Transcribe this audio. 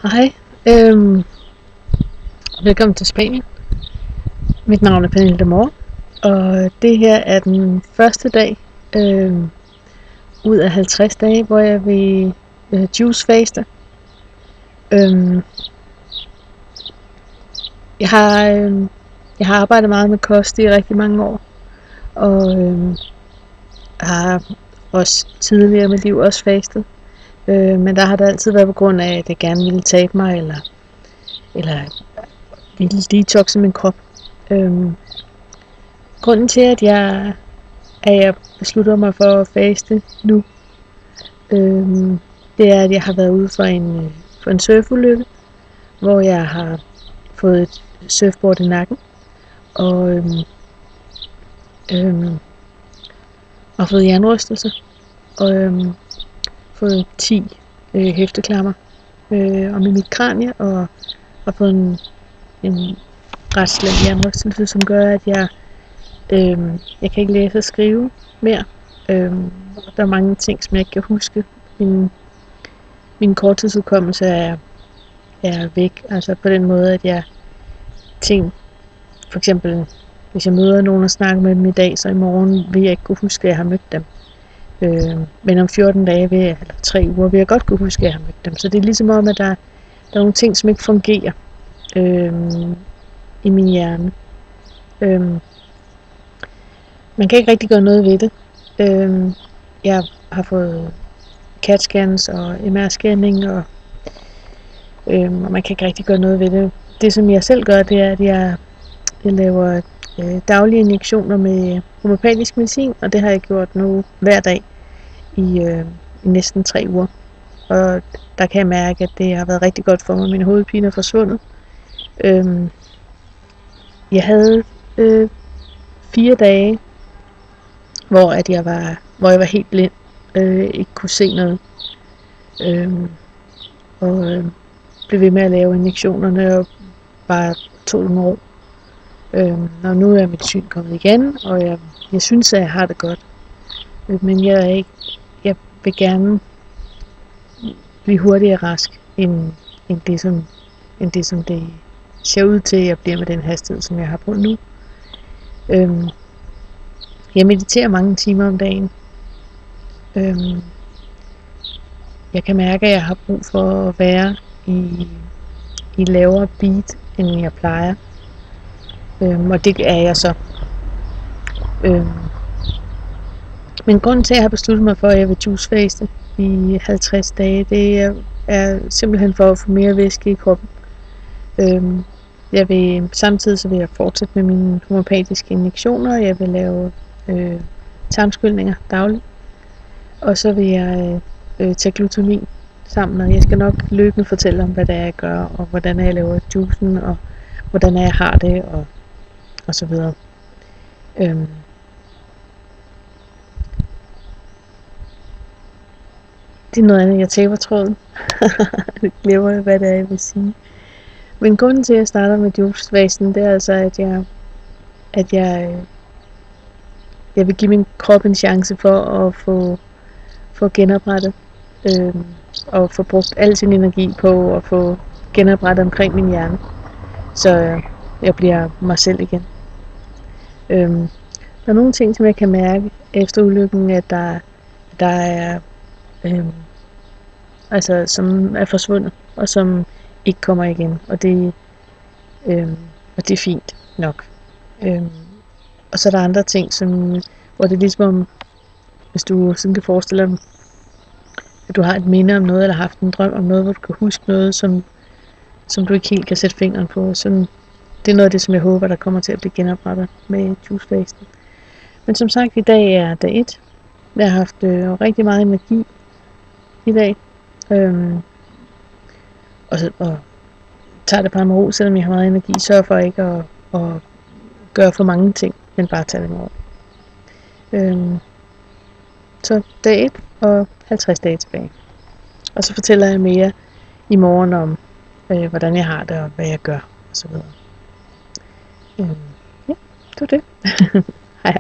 Hej, velkommen til Spanien. Mit navn er Pernille de Moor, og det her er den første dag ud af 50 dage, hvor jeg vil juicefaste. Jeg har arbejdet meget med kost i rigtig mange år, og har også tidligere i mit liv også fastet. Men der har det altid været på grund af, at jeg gerne ville tabe mig, eller ville detoxe min krop. Grunden til, at jeg beslutter mig for at faste nu, det er, at jeg har været ude for en surfulykke, hvor jeg har fået et surfboard i nakken, og har fået jernrystelse, og fået 10 hæfteklammer om i mit kranie, og har fået en ret slem jernrystelse, som gør, at jeg kan ikke læse og skrive mere. Der er mange ting, som jeg ikke kan huske. Min korttidsudkommelse er væk, altså på den måde, at jeg ting, for eksempel hvis jeg møder nogen og snakker med dem i dag, så i morgen vil jeg ikke kunne huske, at jeg har mødt dem. Men om 14 dage, eller 3 uger, vil jeg godt kunne huske, at jeg har mødt dem. Så det er ligesom om, at der er nogle ting, som ikke fungerer i min hjerne. Man kan ikke rigtig gøre noget ved det. Jeg har fået CAT-scans og MR-scanning, og man kan ikke rigtig gøre noget ved det. Det, som jeg selv gør, det er, at jeg laver daglige injektioner med homeopatisk medicin, og det har jeg gjort nu hver dag i næsten 3 uger. Og der kan jeg mærke, at det har været rigtig godt for mig. Min hovedpine er forsvundet. Jeg havde 4 dage, hvor jeg var helt blind, ikke kunne se noget, og blev ved med at lave injektionerne og bare tog dem ro. Og nu er mit syn kommet igen, og jeg synes, at jeg har det godt, men jeg vil gerne blive hurtigere rask end det som det ser ud til, at jeg bliver med den hastighed, som jeg har på nu. Jeg mediterer mange timer om dagen. Jeg kan mærke, at jeg har brug for at være i lavere beat, end jeg plejer. Og det er jeg så. Men grunden til, at jeg har besluttet mig for, at jeg vil juicefaste i 50 dage, det er simpelthen for at få mere væske i kroppen. Samtidig så vil jeg fortsætte med mine homøopatiske injektioner. Jeg vil lave tarmskyldninger dagligt. Og så vil jeg tage glutamin sammen, og jeg skal nok løbende fortælle om, hvad det er, jeg gør, og hvordan jeg laver juicen, og hvordan jeg har det, og så videre. Det er noget andet, jeg taber tråden. Jeg glemmer, hvad det er, jeg vil sige. Men grunden til, at jeg starter med juicefasten, det er altså, at jeg vil give min krop en chance for at få genoprettet, og få brugt al sin energi på at få genoprettet omkring min hjerne, så jeg bliver mig selv igen. Der er nogle ting, som jeg kan mærke efter ulykken, at der er altså som er forsvundet, og som ikke kommer igen, og det er fint nok. Og så er der andre ting, hvor det er ligesom, hvis du sådan kan forestille dig, at du har et minde om noget, eller har haft en drøm om noget, hvor du kan huske noget, som du ikke helt kan sætte fingeren på. Sådan, det er noget af det, som jeg håber, der kommer til at blive genoprettet med juicefasten. Men som sagt, i dag er dag 1. Jeg har haft rigtig meget energi i dag. Og tager det bare med ro, selvom jeg har meget energi. Sørg for ikke at gøre for mange ting, men bare tage det med ro. Så dag 1 og 50 dage tilbage. Og så fortæller jeg mere i morgen om, hvordan jeg har det, og hvad jeg gør, og så videre. Ja, det var det. Hej.